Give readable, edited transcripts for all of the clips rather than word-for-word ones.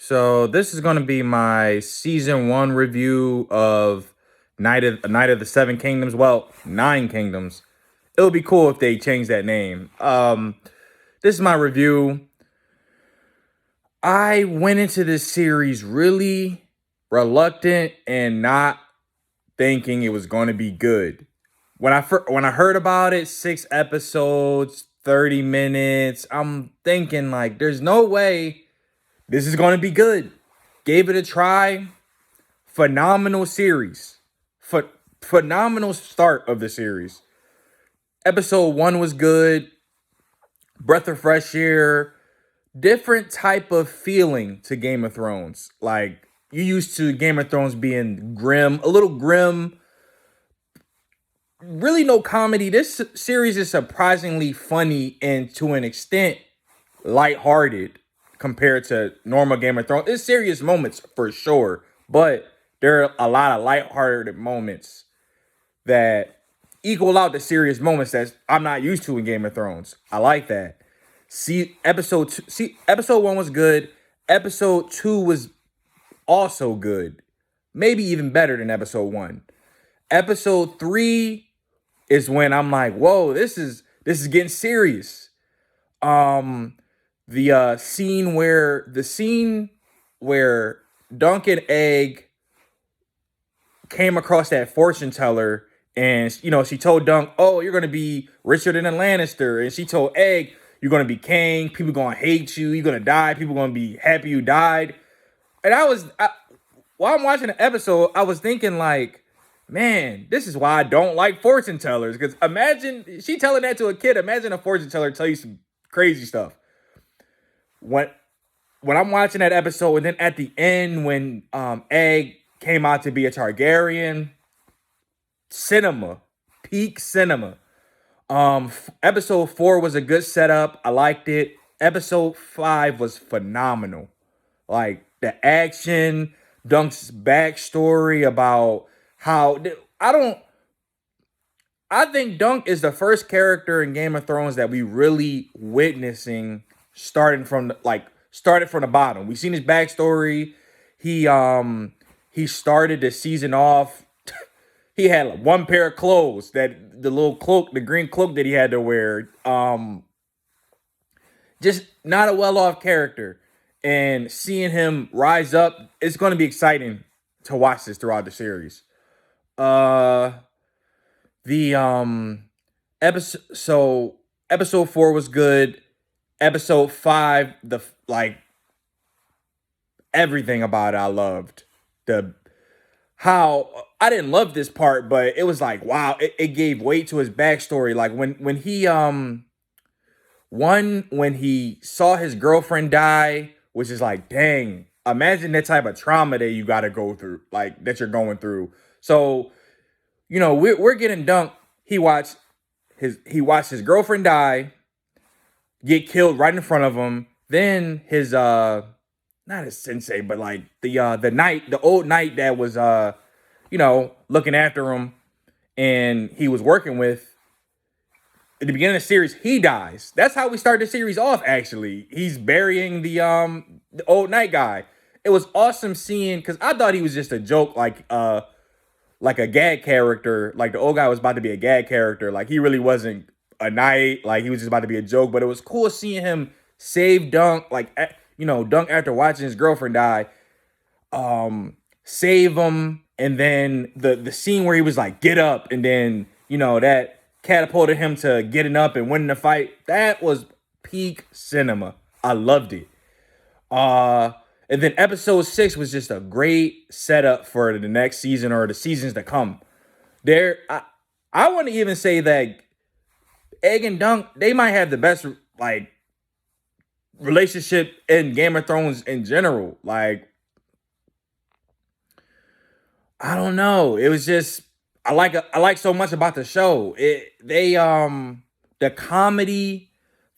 So this is going to be my season one review of Night of the Seven Kingdoms. Well, Nine Kingdoms. It would be cool if they changed that name. This is my review. I went into this series really reluctant and not thinking it was going to be good. When I heard about it, 6 episodes, 30 minutes, I'm thinking like, there's no way this is going to be good. Gave it a try. Phenomenal series. Phenomenal start of the series. Episode one was good. Breath of fresh air. Different type of feeling to Game of Thrones. Like, you used to Game of Thrones being grim, a little grim. Really no comedy. This series is surprisingly funny and to an extent lighthearted compared to normal Game of Thrones. It's serious moments for sure, but there are a lot of lighthearted moments that equal out the serious moments that I'm not used to in Game of Thrones. I like that. Episode one was good. Episode two was also good. Maybe even better than episode one. Episode three is when I'm like, whoa, this is getting serious. Um the scene where Dunk and Egg came across that fortune teller, and she told Dunk, "Oh, you're gonna be richer than a Lannister," and she told Egg, "You're gonna be king. People gonna hate you. You're gonna die. People gonna be happy you died." And while I'm watching the episode, I was thinking like, man, this is why I don't like fortune tellers. Because imagine she telling that to a kid. Imagine a fortune teller tell you some crazy stuff. When when I'm watching that episode, and then at the end when Egg came out to be a Targaryen, cinema, peak cinema. Episode four was a good setup. I liked it. Episode five was phenomenal. Like the action, Dunk's backstory about how I don't. I think Dunk is the first character in Game of Thrones that we really witnessing started from the bottom. We seen his backstory. He started the season off. He had like one pair of clothes, that the little cloak, the green cloak that he had to wear. Just not a well-off character. And seeing him rise up, it's going to be exciting to watch this throughout the series. Uh the episode so episode 4 was good. Episode 5, everything about it I loved. The how I didn't love this part, but it was like, wow, it gave weight to his backstory. Like when he saw his girlfriend die, which is like, dang, imagine that type of trauma that you gotta go through, like that you're going through. So, we're getting Dunk. He watched his girlfriend die, get killed right in front of him. Then his not his sensei, but like the old knight that was looking after him and he was working with at the beginning of the series, he dies. That's how we start the series off, actually. He's burying the old knight guy. It was awesome seeing, because I thought he was just a joke, like a gag character. Like the old guy was about to be a gag character. Like he really wasn't a knight. Like he was just about to be a joke. But it was cool seeing him save Dunk. Like Dunk, after watching his girlfriend die, save him, and then the scene where he was like, "Get up," and then that catapulted him to getting up and winning the fight. That was peak cinema. I loved it. Uh, and then episode 6 was just a great setup for the next season or the seasons to come. There, I want to even say that Egg and Dunk, they might have the best like relationship in Game of Thrones in general. Like, I don't know. It was just I like so much about the show. The comedy,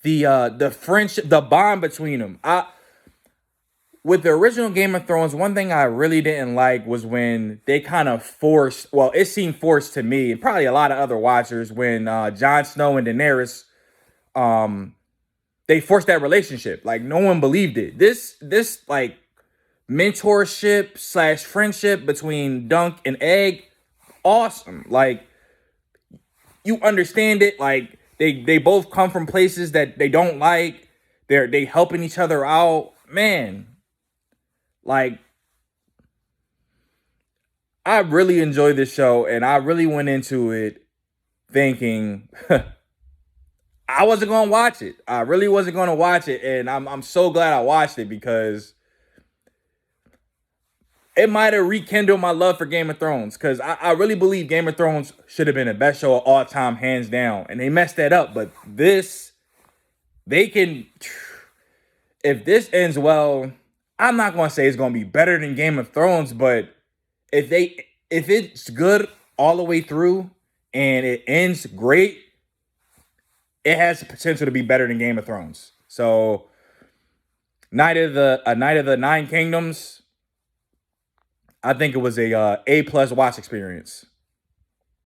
the friendship, the bond between them. I With the original Game of Thrones, one thing I really didn't like was when they kind of forced, well, it seemed forced to me and probably a lot of other watchers, when Jon Snow and Daenerys, um they forced that relationship. Like, no one believed it. This like mentorship slash friendship between Dunk and Egg, awesome. Like, you understand it. Like, they both come from places that they don't like. They helping each other out. Man, like, I really enjoyed this show, and I really went into it thinking I wasn't gonna watch it. I really wasn't gonna watch it, and I'm so glad I watched it because it might have rekindled my love for Game of Thrones. Because I really believe Game of Thrones should have been the best show of all time, hands down, and they messed that up. But this, they can. If this ends well, I'm not gonna say it's gonna be better than Game of Thrones, but if it's good all the way through and it ends great, it has the potential to be better than Game of Thrones. So, Night of the Nine Kingdoms, I think it was a A plus watch experience.